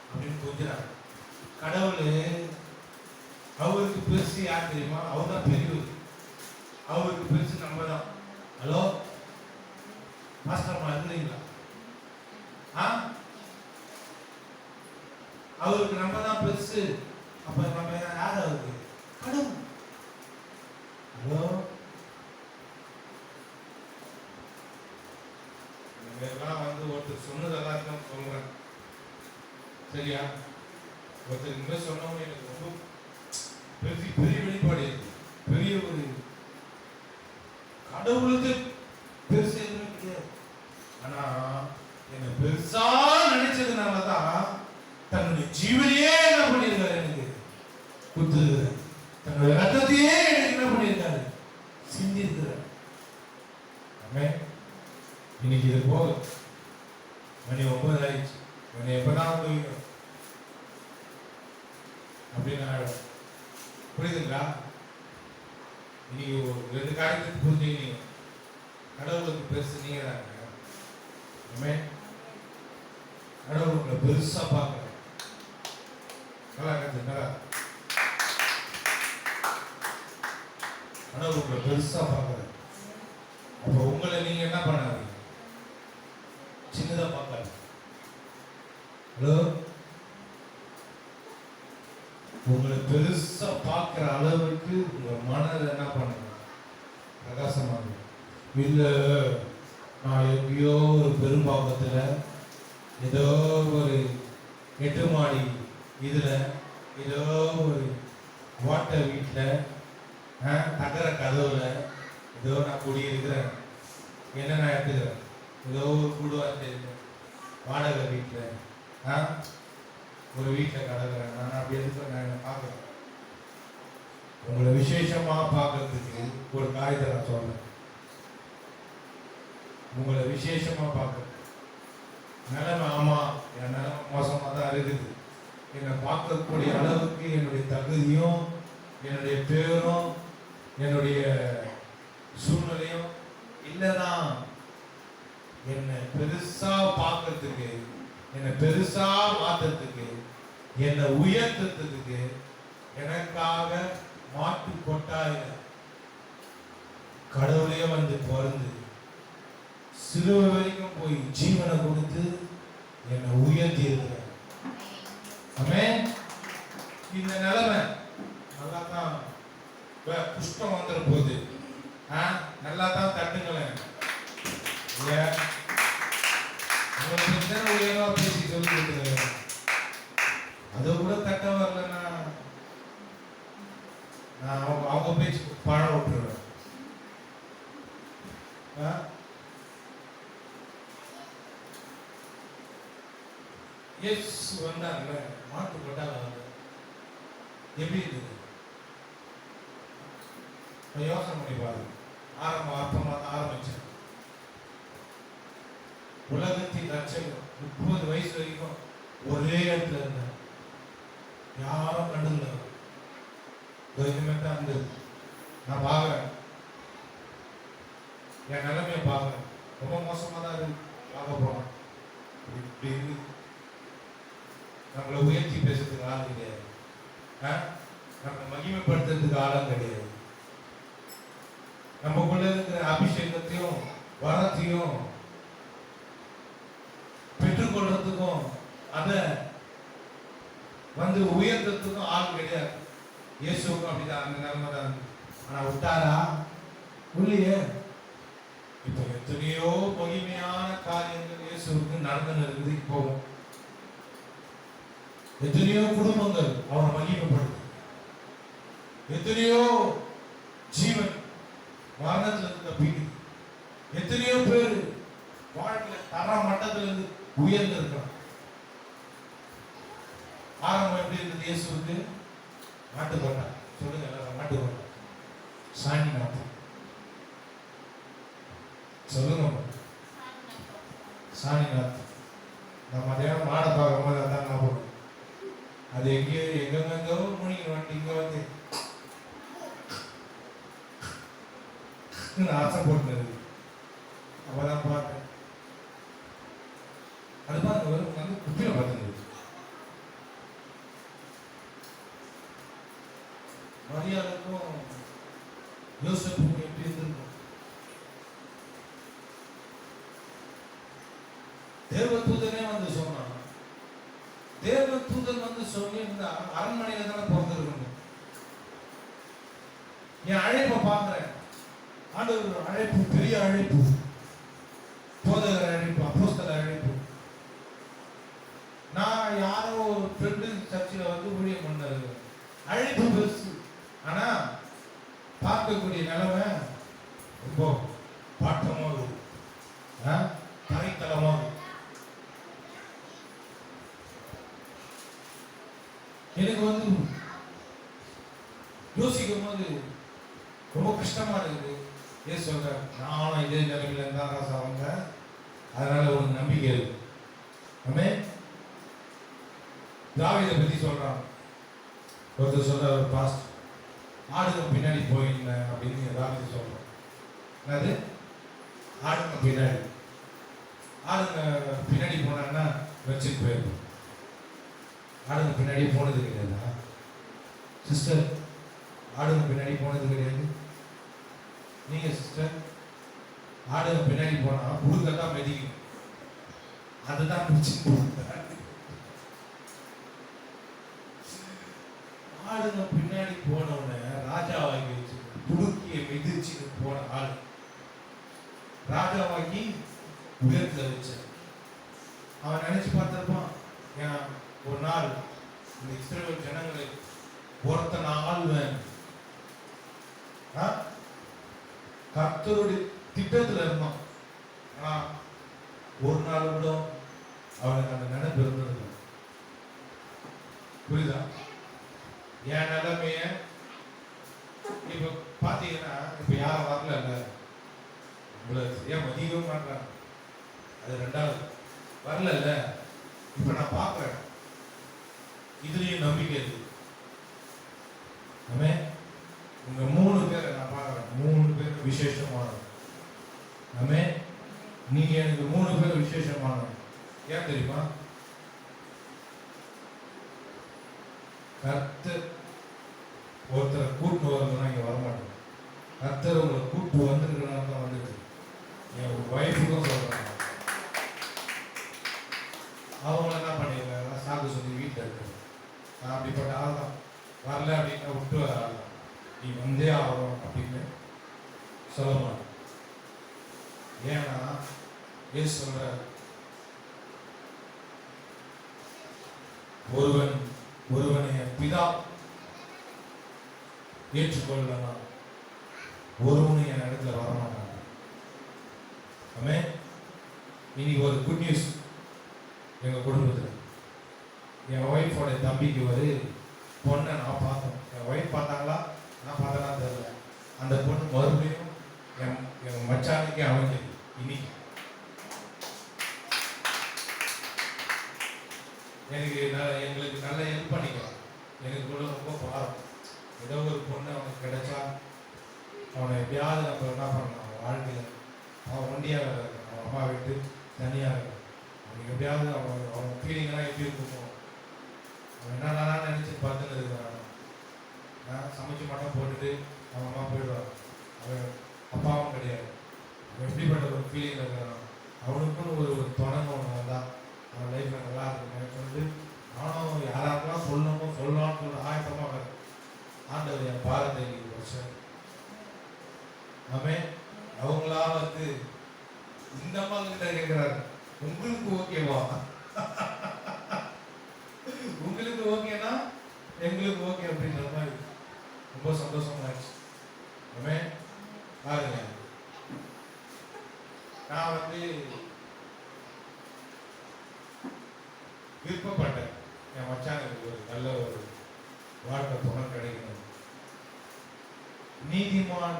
A: அப்படின்னு கொஞ்சிறாங்க. கடவுள் அவருக்கு பெருசு யார் தெரியுமா? அவர் தான் பெரியவர். அவருக்கு பெருசு நம்ம தான். ஹலோ மாஸ்டர் இருக்கிறீங்களா? அவருக்கு நம்ம தான் பெருசு. அப்ப நம்ம யார் அவருக்கு? கடவுள். ஹலோ, இதெல்லாம் வந்து ஒருத்தர் சொன்னதெல்லாம் தான் சொல்றேன், சரியா? ஒருத்தருக்கு மேலே சொன்னவங்க எனக்கு ரொம்ப பெரிய பெரிய வெளிப்பாடு, பெரிய ஒரு கடவுளுக்கு பெருசு எதுவும் கிடையாது. ஆனா என்ன பெருசா ஜீவனையே என்ன பண்ணியிருக்காரு? எனக்கு கொடுத்துருக்கிறார். தன்னுடைய ரத்தத்தையே எனக்கு என்ன பண்ணியிருக்காரு? சிந்தி இருக்கிறார். இன்னைக்கு இது போதும். மணி 9 ஆயிடுச்சு. என்னை எப்பதான் போயிடும் அப்படின்னு ஆயிடும். புரியுதுங்களா? இன்னைக்கு 2 காரியத்துக்கு புரிஞ்சுக்கினீங்க. கடவுளுக்கு பெருசு நீங்க தாங்க. கடவுள் உங்களை பெருசா பார்க்கல. கடவுள் உங்களை பெருசா பார்க்கல. அப்ப உங்களை நீங்க என்ன பண்ணாதீங்க, சின்னதா பார்க்காது. ஹலோ, உங்களை பெருசா பார்க்கிற அளவுக்கு உங்க மனதை என்ன பண்ணுங்க, பிரகாசமாக. இல்ல நான் எங்கேயோ ஒரு பெரும்பாக்கத்துல ஏதோ ஒரு 8 மாடி இதுல ஏதோ ஒரு வாட்ட வீட்டில் தகர கதவுல ஏதோ நான் குடியிருக்கிறேன். என்ன நான் எடுத்துக்கிறேன், ஏதோ ஒரு குடுவாச்சு வாடகை வீட்டில் ஒரு வீட்டில் கிடக்குறேன். நான் அப்படி எதுக்கு நான் பார்க்குறேன். உங்களை விசேஷமா பார்க்கறதுக்கு ஒரு காரியத்தை நான் சொல்றேன். உங்களை விசேஷமா பார்க்க நிலைமை, ஆமா என் நிலைமை மோசமாக தான் இருக்குது. என்னை பார்க்கக்கூடிய அளவுக்கு என்னுடைய தகுதியும் என்னுடைய பேரும் என்னுடைய சூழ்நிலையும் இல்லைதான். என்னை பெருசா பார்க்கறதுக்கு, என்னை பெருசா மாற்றத்துக்கு, என்னை உயர்த்தத்துக்கு எனக்காக மாட்டு கொட்டாய கடவுளே வந்து பிறந்து சிலுவை வரைக்கும் போய் ஜீவனை கொடுத்து என்னை உயர்த்தி இருக்கிறார். ஆமென். இந்த நிலைமை நல்லா தான் புஷ்பம் வந்துற போது நல்லா தான் தட்டுங்களேன். உயர்வா பேசி சொல்லி அதை கூட தட்ட வரலன்னா நான் அவங்க பேச்சு பாட விட்டுருவேன். இயேசு வந்தாங்க, மாட்டு கொட்டால எப்படி இருக்குது யோசனை பண்ணி பாருங்க. அர்த்தமா ஆரம்பிச்சேன். உலகத்தின் ரட்சகர் 30 வயசு வரைக்கும் ஒரே இடத்துல இருந்தார். யாரும் கண்டுல இருந்தது. நான் பாக்குறேன், என் நிலைமையை பாக்குறேன். ரொம்ப மோசமா தான் இருக்கு. பார்க்க போறேன். இப்படி இருக்கு. நம்மளை உயர்த்தி பேசுறதுக்கு ஆள் கிடையாது. நம்ம மகிமைப்படுத்துறதுக்கு ஆளும் கிடையாது. நமக்குள்ள இருக்கிற அபிஷேகத்தையும் வரத்தையும் பெற்றுக்கொள்றதுக்கும் அதை வந்து உயர்த்துறதுக்கும் ஆள் கிடையாது. இயேசுக்கும் அப்படிதான் அந்த நிலைமை தான். ஆனா விட்டாரா? இல்லையே. இப்போ எத்தனையோ மகிமையான காரியங்கள் இயேசுக்கு நடந்து இருக்குது. இப்போ எத்தனையோ குடும்பங்கள் அவரை மகிமைப்படுது. எத்தனையோ ஜீவன் மரணத்துல இருந்து தப்பிக்குது. எத்தனையோ பேர் வாழ்க்கையில தர மட்டத்துல இருந்து உயர்ந்து இருக்கான். ஆரம்பம் எப்படி இருந்தது இயேசுக்கு? நாட்டுக்கோட்டை. சொல்லுங்க எல்லாரும், நாட்டுக்கோட்டை. சாணி நாட்டு. சொல்லுங்க, சாணி நாட்டு. நான் மதியானம் மாடை பார்க்கும் போது அதான் ஞாபகம். அது எங்கேயோ எங்கெங்கோ முடிங்க வந்து இங்க வந்து ஆசை போட்டுனது. அப்பதான் பார்த்தேன். அது பாருங்க, வந்து குப்பியில பார்த்துருந்தது. மரியாதைக்கும் யோசேப்புக்கும் எப்படி இருந்திருக்கும்? தேவதூதனே வந்து சொன்னான். தேவதூதன் வந்து சொல்லியிருந்தா அரண்மனையில தானே பிறந்திருக்கணும். என் அழைப்பை பார்க்கிறேன். ஆண்டவர் அழைப்பு பெரிய அழைப்பு, போதகர் அழைப்பு, அப்போஸ்தலர் அழைப்பு. நான் யாரோ ஒரு ஃப்ரெண்டு சர்ச்சில் வந்து ஊழியம் பண்ணது. அழைப்பு பெருசு. ஆனா பார்க்கக்கூடிய நிலைமை ரொம்ப பாட்டமாக தரைத்தளமாக. எனக்கு வந்து யோசிக்கும் போது ரொம்ப கஷ்டமா இருக்குது. ஏன் சொல்றேன், நானும் இதே நிலைமையில இருந்தா ராசா வந்தேன், அதனால ஒரு நம்பிக்கை இருக்கு. ஆமென். தாவீதை பத்தி சொல்றான். ஒருத்தர் சொல்ற ஒரு பாஸ்ட், ஆடுங்க பின்னாடி போயிருந்தேன் அப்படின்னு தாவீது சொல்றான். என்னது? ஆடுங்க பின்னாடி. ஆடுங்க பின்னாடி போனாங்கன்னா வச்சுட்டு போயிருக்கும். ஆடுங்க பின்னாடி போனது கிடையாதா சிஸ்டர்? ஆடுங்க பின்னாடி போனது கிடையாது. நீங்க சிஸ்டர், ஆடுங்க பின்னாடி போனா புடுக்கத்தான் மெதிக்கும். அதுதான் பிடிச்சு. ஆடுங்க பின்னாடி போனவன ராஜாவாக்கி வச்சு புடுக்கிய மிதிச்சுட்டு போன ஆள் ராஜாவாக்கி உயர்த்துல வச்ச. அவன் நினைச்சு பார்த்திருப்பான், ஏன் ஒரு நாள் இந்த இஸ்ரவேல் ஜனங்களை ஒருத்தன் ஆள்வேன். கர்த்தருடைய திட்டத்துல இருந்தான். ஆனா ஒரு நாள் கூட அவனுக்கு அந்த நினைப்பு இருந்தது. புரியுதா? என் நிலைமைய இப்ப பாத்தீங்கன்னா, இப்ப யாரும் வரல, உங்களை ஏன் மதியவே மாட்டாங்க, அது ரெண்டாவது வரல. இப்ப நான் பார்க்கிறேன், இதுலயும் நம்பிக்கை இருக்கு. ஆமென். உங்க 3 பேரை நான் பார்க்கிறேன், 3 பேர் விசேஷமானவங்க. ஆமென். நீங்க எனக்கு 3 பேர் விசேஷமானவங்க. ஏன் தெரியுமா? கர்த்தர் ஒருத்தரை கூட்டு வரணும்னா இங்க வரமாட்டேன். கர்த்தர் உங்களை கூட்டு வந்துருக்கனால தான் வந்துருக்கு. என் ஒய்ஃபுக்கும் சொல்றாங்க, அவங்க என்ன பண்ணிருக்காங்க, சாக்கு சொல்லி வீட்டில் இருக்காங்க. நான் அப்படிப்பட்ட ஆள் தான். வரல அப்படின்னா விட்டு வர ஆள் தான். நீ வந்தே ஆகணும் அப்படின்னு சொல்ல மாட்டேன். ஏன்னா ஏசு சொல்ற, ஒருவனை பிதா ஏற்றுக்கொள்ளனா ஒருவனும் என் இடத்துல வரமாட்டாங்க. ஆமென். இன்னைக்கு ஒரு குட் நியூஸ் எங்க குடும்பத்தில். என் ஒய்ஃபோட தம்பிக்கு ஒரு பொண்ணை நான் பார்த்தேன். என் ஒய்ஃப் பார்த்தாங்களா நான் பார்த்தனா தெரியல. அந்த பொண்ணு மறுபடியும் என் மச்சானுக்கே அமைஞ்சது. இன்னைக்கு எங்களுக்கு நல்ல ஹெல்ப் பண்ணிக்கலாம். எனக்கு ரொம்ப பாரம். ஏதோ ஒரு பொண்ணு அவனுக்கு கிடைச்சா அவனை எப்படியாவது நம்ம என்ன பண்ணலாம், அவன் வாழ்க்கையில் அவன் ஒண்டியாக இருக்கான், அவன் அம்மா விட்டு தனியாக இருக்கான். அவனுக்கு எப்படியாவது அவன் ஃபீலிங்லாம் எப்படி இருக்குமோ, அவன் என்னென்னா நினச்சி பார்த்துன்னு இருக்கிறான். நான் சமைச்சு மட்டும் போட்டுட்டு அவன் அம்மா போயிடுவான். அவன் அப்பாவும் கிடையாது. அவன் எப்படிப்பட்ட ஒரு ஃபீலிங் இருக்கிறான். அவனுக்குன்னு ஒரு தொடங்க ஒன்று வந்தால் அவன் லைஃப்பில் நல்லா இருக்குன்னு சொல்லிட்டு நானும் யாராருக்கெல்லாம் சொல்லணுமோ சொல்லலாம்னு சொல்ல ஆயத்தமாக இருக்கேன். ஆண்டவர் என் பாரத்தை வருஷம். ஆமென். அவங்களா வந்து இந்த மாதிரி கிட்ட கேட்கிறாரு, உங்களுக்கு ஓகேவா? உங்களுக்கு ஓகேனா எங்களுக்கு ஓகே அப்படின்ற மாதிரி ரொம்ப சந்தோஷமாயிடுச்சு. ஆமென். பாருங்க, நான் வந்து விருப்பப்பட்டேன் என் மச்சானுக்கு ஒரு நல்ல ஒரு வாழ்க்கை துணை கிடைக்கணும். நீதிமான்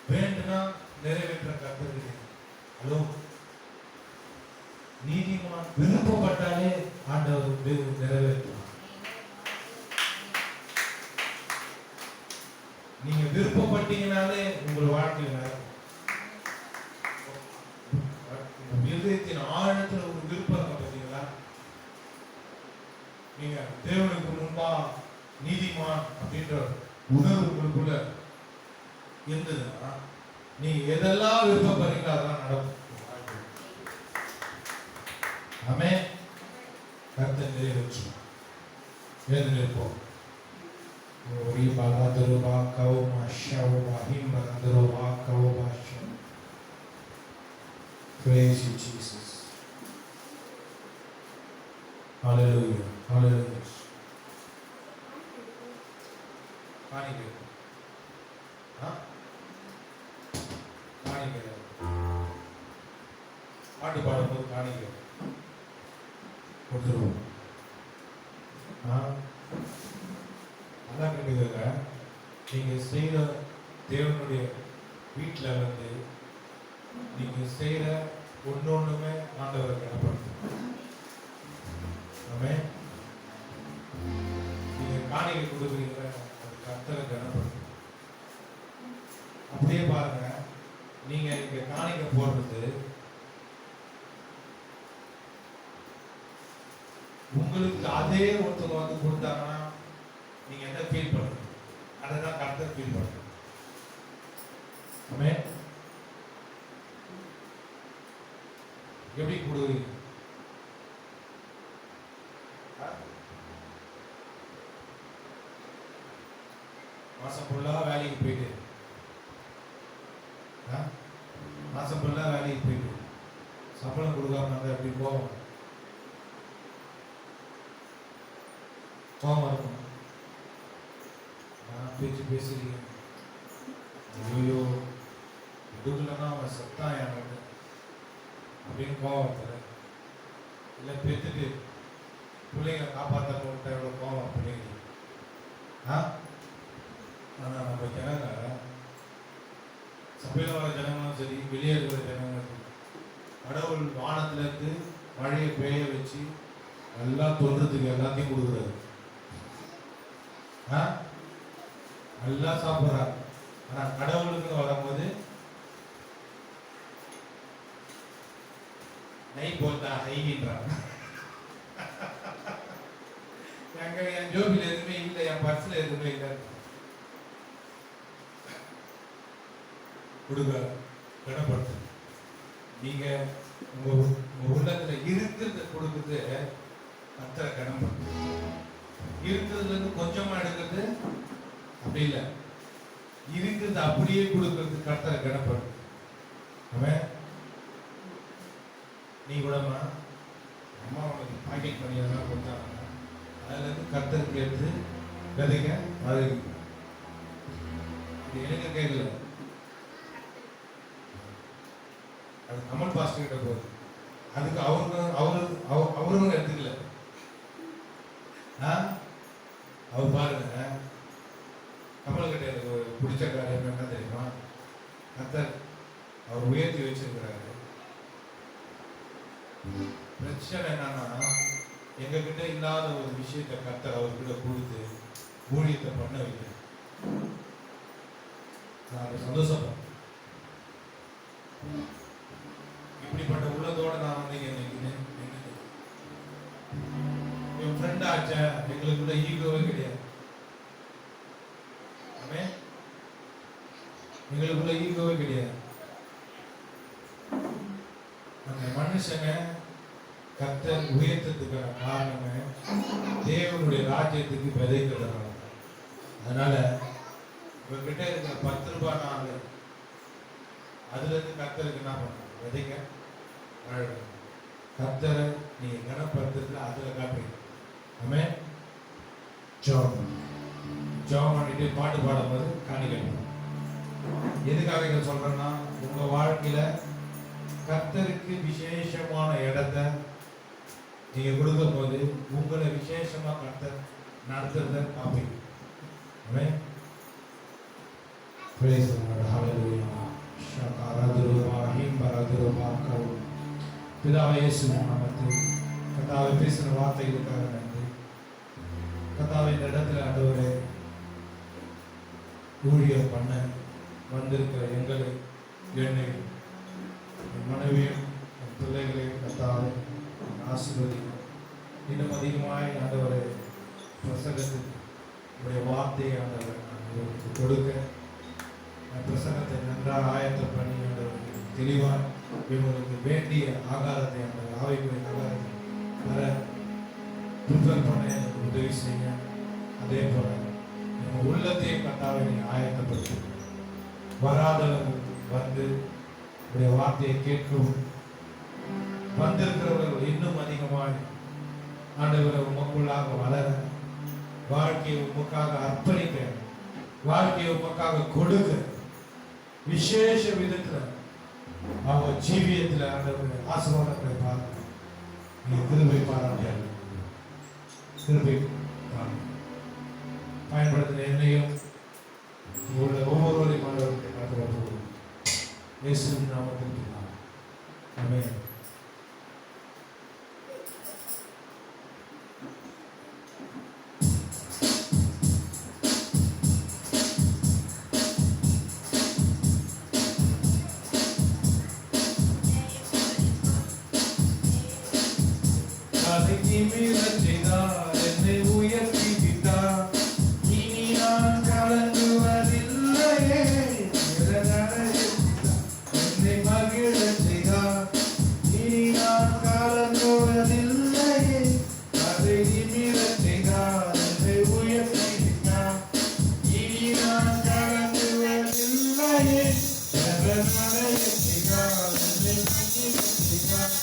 A: வேண்டுனா நிறைவேற்ற கற்பது. ஹலோ, நீதிமான் விருப்பப்பட்டாலே ஆண்டவர் நிறைவேற்றலாம். நீங்க விருப்பப்பட்டீங்கனாலே உங்கள் வாழ்க்கையில் நடக்கும். இதயத்தின் ஆழத்தில் ஒரு விருப்பம் பார்த்தீங்களா? நீங்க தேவனுக்கு முன்பா நீதிமான் அப்படின்ற உணர்வு உங்களுக்குள்ள இருந்ததுன்னா நீங்க எதெல்லாம் விருப்பப்படுறீங்களோ அதெல்லாம் நடக்கும். ஆமென். கர்த்தர் நிறைவேற்று. எழுந்திருப்போம். ஓரி பாலாதருபா கௌமா ஷௌபா ஹிம்பரதருபா Gauba ஷௌ. Praise you, Jesus. Hallelujah. Hallelujah. காணிக்கை. காணிக்கை. பாட்டு பாடும்போது காணிக்கை கொடுத்துருவோம். அதான் கண்டுக்கங்க, நீங்க செய்யற தேவனுடைய வீட்டில் வந்து நீங்க செய்யற ஒன்னொன்னுமே ஆண்டவரை கனப்படுத்தும். ஆமென். நீங்க காணிக்கை கொடுக்குறீங்க, அது கர்த்தரை கனப்படுத்தும். அப்படியே பாருங்க, நீங்க இங்க காணிக்கை போடுறது உங்களுக்கு அதே ஒருத்தவங்க வந்து கொடுத்தாங்கன்னா நீங்க என்ன ஃபீல் பண்ணுங்க, அதான் கர்த்தர் ஃபீல் பண்ணுங்க. ஆமென். எப்படி கொடுக்குறீங்க? மாசம் ஃபுல்லா வேலைக்கு போயிட்டு, மாசம் ஃபுல்லா வேலைக்கு போயிட்டு சம்பளம் கொடுக்காம இருந்தா எப்படி போவோம்? கோவம் இருக்கும். நான் பேச்சு பேசுறீங்க, ஐயோ கொடுக்கலன்னா அவன் சத்தான் எனக்கு அப்படின்னு கோவம் தர, இல்லை பெற்றுட்டு பிள்ளைங்க காப்பாற்ற போட்ட எவ்வளோ கோவம் பிள்ளைங்க. ஆனால் நம்ம ஜனங்க, சபையில் வர ஜனங்களும் சரி, வெளியே இருக்கிற ஜனங்களும் சரி, கடவுள் வானத்திலிருந்து மழையை பெய்ய வச்சு எல்லாம் தொல்றதுக்கு எல்லாத்தையும் கொடுக்குறாரு. நல்லா சாப்பிட்றாங்க. ஆனால் கடவுளுக்கு வரும்போது நை போட்டா ஹைன்றாங்க. என் ஜோபியில் எதுவுமே இல்லை, என் பர்ஸில் எதுவுமே இல்லை. கொடுக்க கனப்படுத்து. நீங்க உங்க உள்ளத்துல இருக்கிறத கொடுக்குறது கர்த்தரை கனப்படுத்து. இருக்கிறதுல இருந்து கொஞ்சமா எடுக்கிறது அப்படி இல்லை, இருக்கிறது அப்படியே கொடுக்கறது கர்த்தரை கனப்படுத்து. அவன் நீ கூடமா அம்மா உனக்கு பாக்கெட் பண்ணி எல்லாம் கொடுத்தாங்க, அதுல இருந்து கர்த்தருக்கு எடுத்து விதைங்க. அது எனக்கு கேட்கல, அது கமல் பாஸ்டர் கிட்ட போகுது. அதுக்கு அவரும் எடுத்துக்கல. அவர் பாருங்க, கமல் கிட்ட எனக்கு பிடிச்ச காரியம் என்ன தெரியுமா? கர்த்தர் அவர் உயர்த்தி வச்சிருக்கிறாரு. பிரச்சனை என்னன்னா, எங்க கிட்ட இல்லாத ஒரு விஷயத்தை கர்த்தர் அவர்கிட்ட கொடுத்து ஊழியத்தை பண்ண வைக்கிறேன். நான் சந்தோஷப்படுறேன். இப்படிப்பட்ட உள்ளதோட நான் வந்து என் ஃப்ரெண்ட் ஆச்ச, எங்களுக்குள்ள ஈகோவே கிடையாது. எங்களுக்குள்ள ஈகோவே கிடையாது. அந்த மனுஷங்க கர்த்தர் உயர்த்ததுக்கான காரணமே தேவனுடைய ராஜ்யத்துக்கு விதைக்கிறதுனால. அதனால இவர்கிட்ட இருக்கிற 10 ரூபாய் நாள் அதுல இருந்து கர்த்தருக்கு என்ன பண்ண விதைங்க. கர்த்தரை நீங்க கனப்படுத்துறது அதுல காட்டுறீங்க. ஆமென். ஜெபம் பண்ணிட்டு பாட்டு பாடும்போது காணிக்கணும். எதுக்காக இதை சொல்றேன்னா, உங்க வாழ்க்கையில கர்த்தருக்கு விசேஷமான இடத்தை நீங்க கொடுக்கும் போது உங்களை விசேஷமா கர்த்தர் நடத்துறத காப்பீங்க. ஆமென். Praise the Lord. Hallelujah. பிதாவே இயேசுவின் நாமத்தில் கர்த்தாவே பேசின வார்த்தைகளுக்காக நன்றி. கர்த்தாவே இந்த இடத்துல ஆண்டவரே ஊழியம் பண்ண வந்திருக்கிற எங்களை, என்னை, என் மனைவியும் என் பிள்ளைகளையும் கர்த்தாவே ஆசீர்வதிக்கும். இன்னும் அதிகமாய் ஆண்டவரே பிரசங்கத்துக்கு உடைய வார்த்தையை ஆண்டவர் கொடுக்க பிரசங்கத்தை நன்றாக ஆயத்தம் பண்ணி தெளிவாக இவங்களுக்கு வேண்டிய ஆகாரத்தை அந்த ஆவிக்குரிய ஆகாரத்தை வர ப்ரிப்பேர் பண்ண எனக்கு உதவி செய்ய. அதே போல எங்கள் உள்ளத்தையும் கட்டாவை நீங்கள் ஆயத்தப்படுத்தி வராதவர்கள் வந்து உடைய வார்த்தையை கேட்கவும், வந்திருக்கிறவர்கள் இன்னும் அதிகமாக ஆண்டவரை உமக்குள்ளாக வளர, வாழ்க்கையை உமக்காக அர்ப்பணிக்க, வாழ்க்கையை உமக்காக கொடுக்க, விசேஷ விதத்தில் அவங்க ஜீவியத்தில் ஆண்டவருடைய ஆசீர்வாதங்களை பார்க்க நீங்க திரும்பி பாராட்டியாங்க. திரும்பி பயன்படுத்தின என்னையும் உங்களுடைய ஒவ்வொருவரையும் ஆண்டவருக்கு காத்துக்கொள்வோம். இயேசுவின் நாமத்தில் பிதாவே. ஆமென். அதை நிமிரச் செய்தார், என்னை உயர்த்தி விட்டார். இனி நான் கலங்குவதில்லையே. என்னை மகிழச் செய்தார். இனி நான் கலங்குவதில்லையே. அதை நிமிரச் செய்தார், என்னை உயர்த்தி விட்டார். இனி நான் கலங்குவதில்லையே. நடையச் செய்தார், என்னை மகிழச் செய்தார்.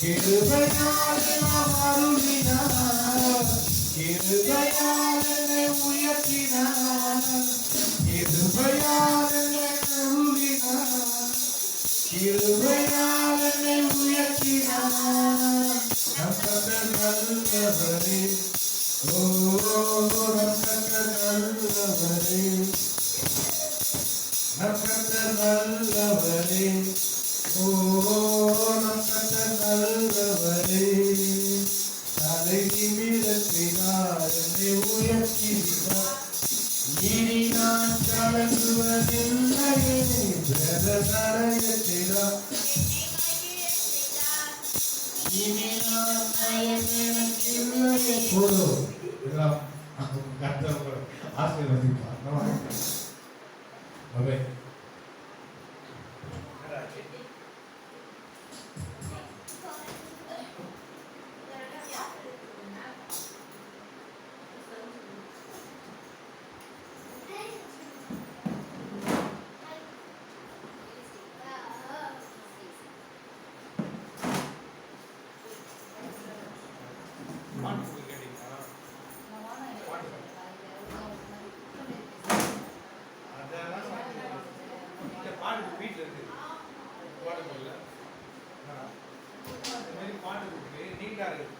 A: கிருபையால் நாம் அருளினார், கிருபையால் என்னை உயர்த்தினார், கிருபையால் என்னை அருளினார், கிருபையால் என்னை உயர்த்தினார். நம் கர்த்தர் நல்லவரே, ஓ நம் கர்த்தர் நல்லவரே, நம் கர்த்தர் நல்லவரே, ஓ நம் கர்த்தர் நல்லவரே. தலை நிமிரச் செய்தார், என்னை உயர்த்தி விட்டார். இனி நான் கலங்குவதில்லையே. நடையச் செய்தார், இனி நான் பயமெனக்கில்லையே. போதும். இதெல்லாம் கர்த்தர் உங்களை ஆசீர்வதிப்பார். ஆமென். பாட்டு வீட்டில் இருக்கு, பாட்டு போடல. இந்த மாதிரி பாட்டு இருக்கு, நீட்டாக இருக்கு.